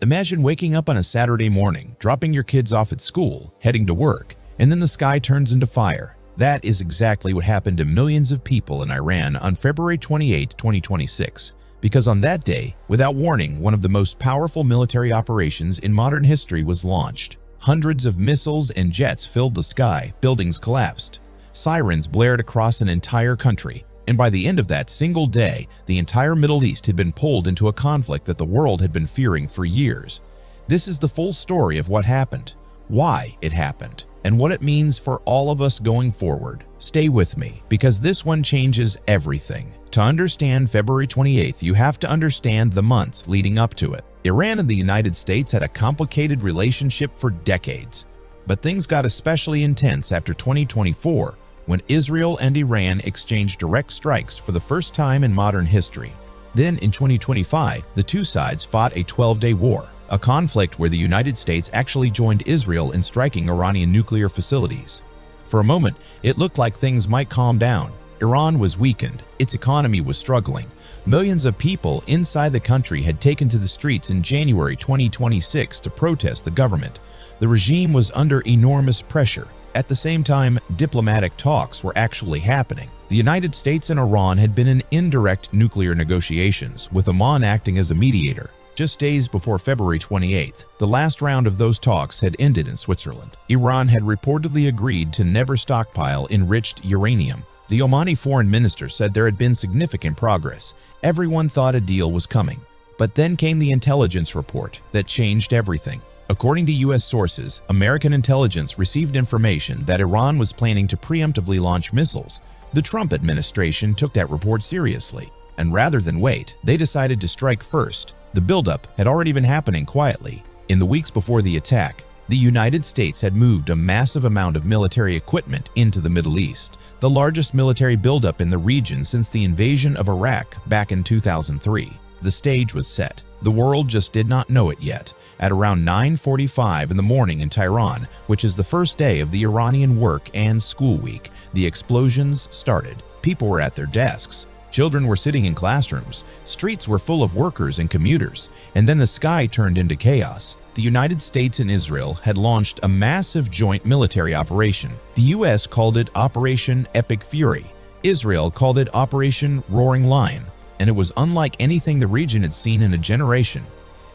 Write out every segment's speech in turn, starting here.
Imagine waking up on a Saturday morning, dropping your kids off at school, heading to work, and then the sky turns into fire. That is exactly what happened to millions of people in Iran on February 28, 2026. Because on that day, without warning, one of the most powerful military operations in modern history was launched. Hundreds of missiles and jets filled the sky, buildings collapsed. Sirens blared across an entire country, and by the end of that single day, the entire Middle East had been pulled into a conflict that the world had been fearing for years. This is the full story of what happened, why it happened, and what it means for all of us going forward. Stay with me, because this one changes everything. To understand February 28th, you have to understand the months leading up to it. Iran and the United States had a complicated relationship for decades, but things got especially intense after 2024, when Israel and Iran exchanged direct strikes for the first time in modern history. Then in 2025, the two sides fought a 12-day war, a conflict where the United States actually joined Israel in striking Iranian nuclear facilities. For a moment, it looked like things might calm down. Iran was weakened, its economy was struggling. Millions of people inside the country had taken to the streets in January 2026 to protest the government. The regime was under enormous pressure. At the same time, diplomatic talks were actually happening. The United States and Iran had been in indirect nuclear negotiations, with Oman acting as a mediator. Just days before February 28th, the last round of those talks had ended in Switzerland. Iran had reportedly agreed to never stockpile enriched uranium. The Omani foreign minister said there had been significant progress. Everyone thought a deal was coming. But then came the intelligence report that changed everything. According to U.S. sources, American intelligence received information that Iran was planning to preemptively launch missiles. The Trump administration took that report seriously, and rather than wait, they decided to strike first. The buildup had already been happening quietly. In the weeks before the attack, the United States had moved a massive amount of military equipment into the Middle East, the largest military buildup in the region since the invasion of Iraq back in 2003. The stage was set. The world just did not know it yet. At around 9:45 in the morning in Tehran, which is the first day of the Iranian work and school week, the explosions started. People were at their desks. Children were sitting in classrooms. Streets were full of workers and commuters. And then the sky turned into chaos. The United States and Israel had launched a massive joint military operation. The U.S. called it Operation Epic Fury. Israel called it Operation Roaring Lion, and it was unlike anything the region had seen in a generation.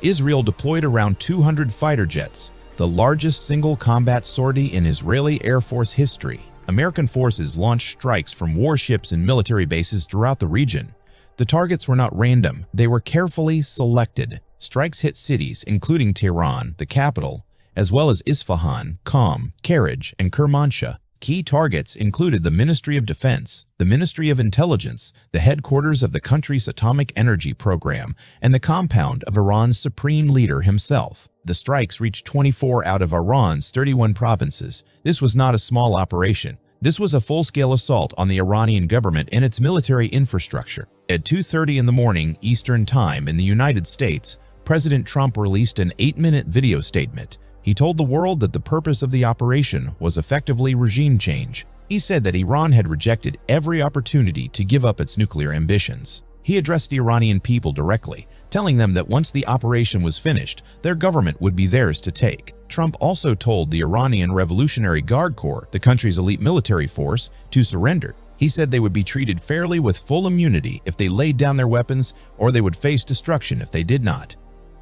Israel deployed around 200 fighter jets, the largest single combat sortie in Israeli Air Force history. American forces launched strikes from warships and military bases throughout the region. The targets were not random, they were carefully selected. Strikes hit cities including Tehran, the capital, as well as Isfahan, Qom, Karaj, and Kermanshah. Key targets included the Ministry of Defense, the Ministry of Intelligence, the headquarters of the country's atomic energy program, and the compound of Iran's supreme leader himself. The strikes reached 24 out of Iran's 31 provinces. This was not a small operation. This was a full-scale assault on the Iranian government and its military infrastructure. At 2:30 in the morning Eastern Time in the United States, President Trump released an 8-minute video statement. He told the world that the purpose of the operation was effectively regime change. He said that Iran had rejected every opportunity to give up its nuclear ambitions. He addressed the Iranian people directly, telling them that once the operation was finished, their government would be theirs to take. Trump also told the Iranian Revolutionary Guard Corps, the country's elite military force, to surrender. He said they would be treated fairly with full immunity if they laid down their weapons, or they would face destruction if they did not.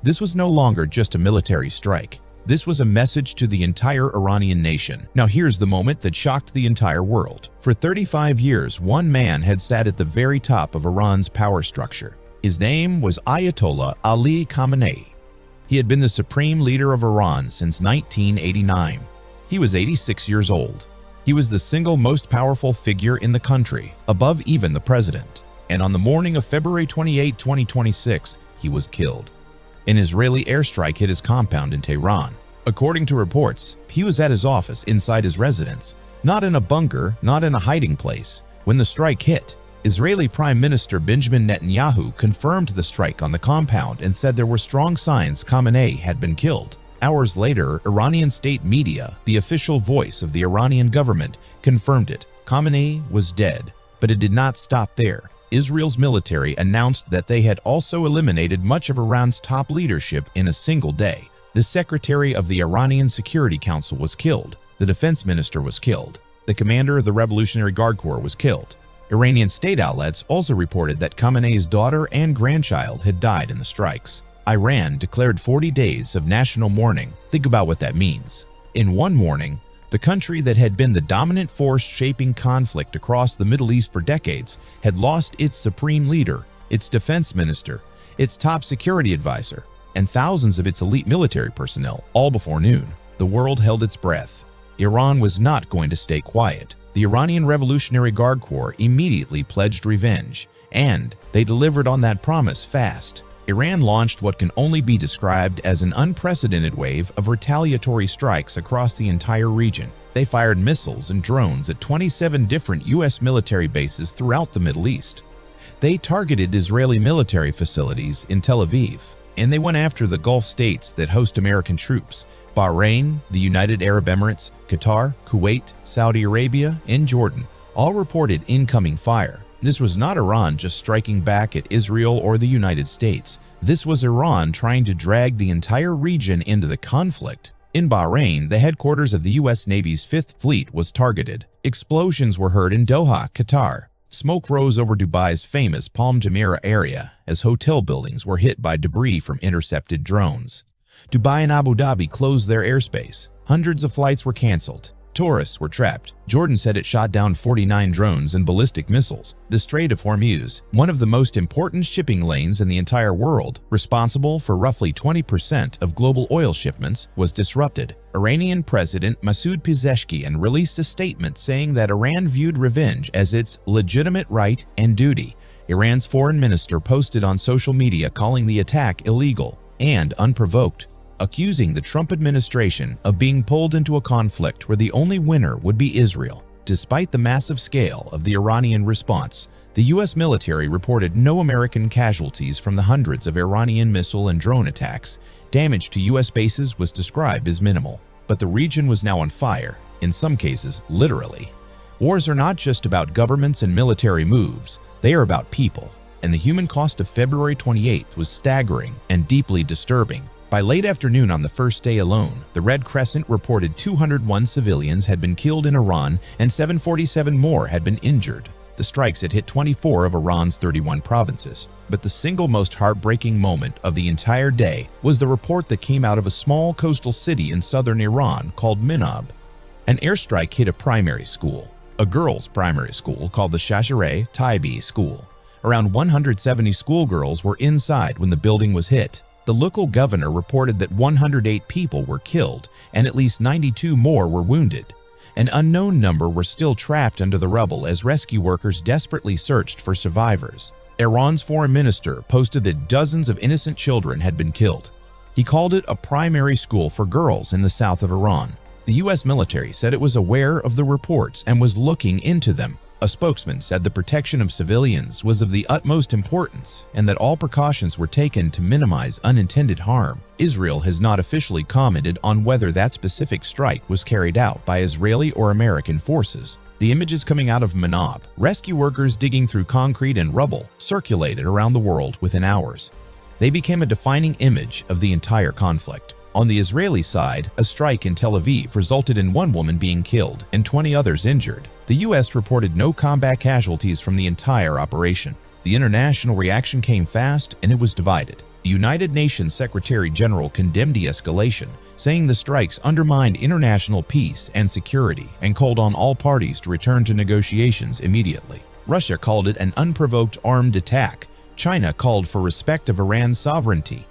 This was no longer just a military strike. This was a message to the entire Iranian nation. Now here's the moment that shocked the entire world. For 35 years, one man had sat at the very top of Iran's power structure. His name was Ayatollah Ali Khamenei. He had been the supreme leader of Iran since 1989. He was 86 years old. He was the single most powerful figure in the country, above even the president. And on the morning of February 28, 2026, he was killed. An Israeli airstrike hit his compound in Tehran. According to reports, he was at his office inside his residence, not in a bunker, not in a hiding place. When the strike hit, Israeli Prime Minister Benjamin Netanyahu confirmed the strike on the compound and said there were strong signs Khamenei had been killed. Hours later, Iranian state media, the official voice of the Iranian government, confirmed it. Khamenei was dead, but it did not stop there. Israel's military announced that they had also eliminated much of Iran's top leadership in a single day. The secretary of the Iranian Security Council was killed. The defense minister was killed. The commander of the Revolutionary Guard Corps was killed. Iranian state outlets also reported that Khamenei's daughter and grandchild had died in the strikes. Iran declared 40 days of national mourning. Think about what that means. In one morning, the country that had been the dominant force shaping conflict across the Middle East for decades had lost its supreme leader, its defense minister, its top security advisor, and thousands of its elite military personnel, all before noon. The world held its breath. Iran was not going to stay quiet. The Iranian Revolutionary Guard Corps immediately pledged revenge, and they delivered on that promise fast. Iran launched what can only be described as an unprecedented wave of retaliatory strikes across the entire region. They fired missiles and drones at 27 different U.S. military bases throughout the Middle East. They targeted Israeli military facilities in Tel Aviv, and they went after the Gulf states that host American troops: Bahrain, the United Arab Emirates, Qatar, Kuwait, Saudi Arabia, and Jordan. All reported incoming fire. This was not Iran just striking back at Israel or the United States. This was Iran trying to drag the entire region into the conflict. In Bahrain, the headquarters of the U.S. Navy's 5th Fleet was targeted. Explosions were heard in Doha, Qatar. Smoke rose over Dubai's famous Palm Jumeirah area as hotel buildings were hit by debris from intercepted drones. Dubai and Abu Dhabi closed their airspace. Hundreds of flights were canceled. Tourists were trapped. Jordan said it shot down 49 drones and ballistic missiles. The Strait of Hormuz, one of the most important shipping lanes in the entire world, responsible for roughly 20% of global oil shipments, was disrupted. Iranian President Masoud Pezeshkian released a statement saying that Iran viewed revenge as its legitimate right and duty. Iran's foreign minister posted on social media calling the attack illegal and unprovoked, accusing the Trump administration of being pulled into a conflict where the only winner would be Israel. Despite the massive scale of the Iranian response, the U.S. military reported no American casualties from the hundreds of Iranian missile and drone attacks. Damage to U.S. bases was described as minimal. But the region was now on fire, in some cases, literally. Wars are not just about governments and military moves, they are about people. And the human cost of February 28th was staggering and deeply disturbing. By late afternoon on the first day alone, the Red Crescent reported 201 civilians had been killed in Iran and 747 more had been injured. The strikes had hit 24 of Iran's 31 provinces. But the single most heartbreaking moment of the entire day was the report that came out of a small coastal city in southern Iran called Minab. An airstrike hit a primary school, a girls' primary school called the Shajare Taibi School. Around 170 schoolgirls were inside when the building was hit. The local governor reported that 108 people were killed and at least 92 more were wounded. An unknown number were still trapped under the rubble as rescue workers desperately searched for survivors. Iran's foreign minister posted that dozens of innocent children had been killed. He called it a primary school for girls in the south of Iran. The U.S. military said it was aware of the reports and was looking into them. A spokesman said the protection of civilians was of the utmost importance and that all precautions were taken to minimize unintended harm. Israel has not officially commented on whether that specific strike was carried out by Israeli or American forces. The images coming out of Minab, rescue workers digging through concrete and rubble, circulated around the world within hours. They became a defining image of the entire conflict. On the Israeli side, a strike in Tel Aviv resulted in one woman being killed and 20 others injured. The U.S. reported no combat casualties from the entire operation. The international reaction came fast and it was divided. The United Nations Secretary General condemned the escalation, saying the strikes undermined international peace and security and called on all parties to return to negotiations immediately. Russia called it an unprovoked armed attack. China called for respect of Iran's sovereignty.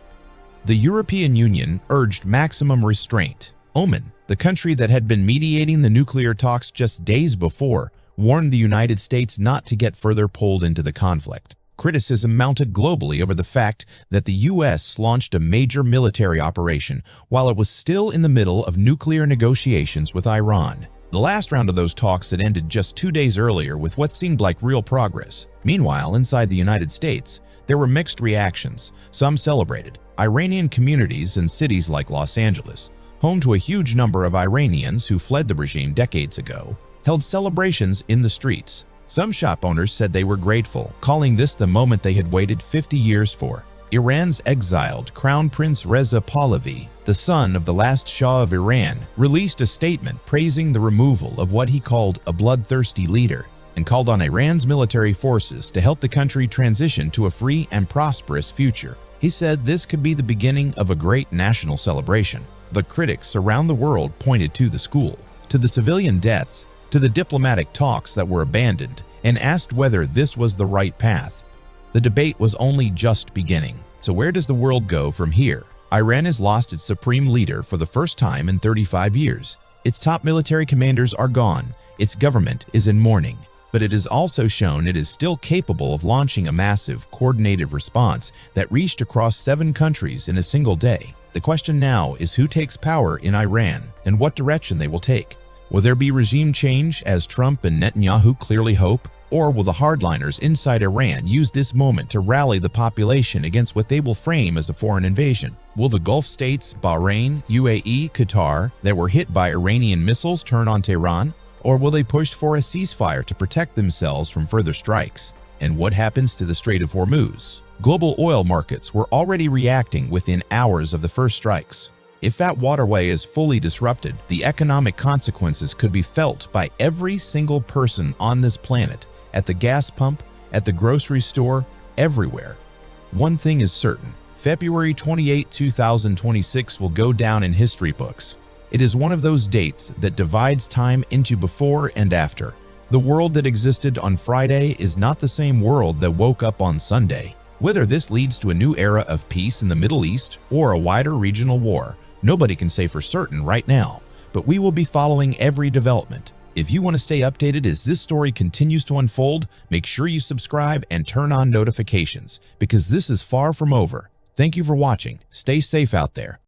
The European Union urged maximum restraint. Oman, the country that had been mediating the nuclear talks just days before, warned the United States not to get further pulled into the conflict. Criticism mounted globally over the fact that the U.S. launched a major military operation while it was still in the middle of nuclear negotiations with Iran. The last round of those talks had ended just 2 days earlier with what seemed like real progress. Meanwhile, inside the United States, there were mixed reactions. Some celebrated. Iranian communities in cities like Los Angeles, home to a huge number of Iranians who fled the regime decades ago, held celebrations in the streets. Some shop owners said they were grateful, calling this the moment they had waited 50 years for. Iran's exiled Crown Prince Reza Pahlavi, the son of the last Shah of Iran, released a statement praising the removal of what he called a bloodthirsty leader and called on Iran's military forces to help the country transition to a free and prosperous future. He said this could be the beginning of a great national celebration. The critics around the world pointed to the school, to the civilian deaths, to the diplomatic talks that were abandoned, and asked whether this was the right path. The debate was only just beginning. So where does the world go from here? Iran has lost its supreme leader for the first time in 35 years. Its top military commanders are gone. Its government is in mourning. But it has also shown it is still capable of launching a massive, coordinated response that reached across 7 countries in a single day. The question now is who takes power in Iran and what direction they will take. Will there be regime change, as Trump and Netanyahu clearly hope? Or will the hardliners inside Iran use this moment to rally the population against what they will frame as a foreign invasion? Will the Gulf states, Bahrain, UAE, Qatar, that were hit by Iranian missiles turn on Tehran? Or will they push for a ceasefire to protect themselves from further strikes? And what happens to the Strait of Hormuz? Global oil markets were already reacting within hours of the first strikes. If that waterway is fully disrupted, the economic consequences could be felt by every single person on this planet, at the gas pump, at the grocery store, everywhere. One thing is certain: February 28, 2026 will go down in history books. It is one of those dates that divides time into before and after. The world that existed on Friday is not the same world that woke up on Sunday. Whether this leads to a new era of peace in the Middle East or a wider regional war, nobody can say for certain right now, but we will be following every development. If you want to stay updated as this story continues to unfold, make sure you subscribe and turn on notifications, because this is far from over. Thank you for watching. Stay safe out there.